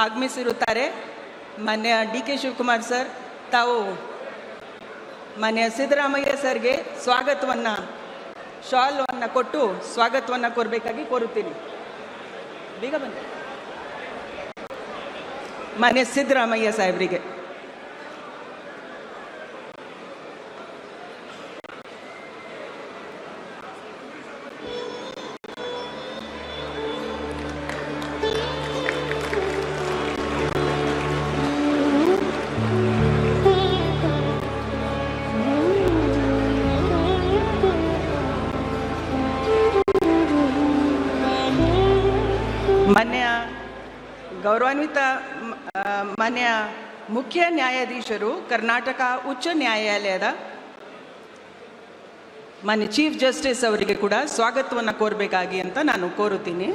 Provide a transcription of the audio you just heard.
ಆಗಮಿಸಿರುತ್ತಾರೆ. ಮಾನ್ಯ D K Shivakumar sir, ತಾವು ಮಾನ್ಯ ಸಿದ್ದರಾಮಯ್ಯ ಸರ್ಗೆ ಸ್ವಾಗತವನ್ನು, ಶಾಲ್ವನ್ನು ಕೊಟ್ಟು ಸ್ವಾಗತವನ್ನು ಕೋರಬೇಕಾಗಿ ಕೋರುತ್ತೀನಿ. ಬೇಗ ಬನ್ನಿ. ಮಾನ್ಯ ಸಿದ್ದರಾಮಯ್ಯ ಸಾಹೇಬರಿಗೆ. ಗೌರವಾನ್ವಿತ ಮಾನ್ಯ ಮುಖ್ಯ ನ್ಯಾಯಾಧೀಶರು, ಕರ್ನಾಟಕ ಉಚ್ಚ ನ್ಯಾಯಾಲಯದ ಮಾನ್ಯ ಚೀಫ್ ಜಸ್ಟಿಸ್ ಅವರಿಗೆ ಕೂಡ ಸ್ವಾಗತವನ್ನು ಕೋರಬೇಕಾಗಿ ಅಂತ ನಾನು ಕೋರುತ್ತೀನಿ.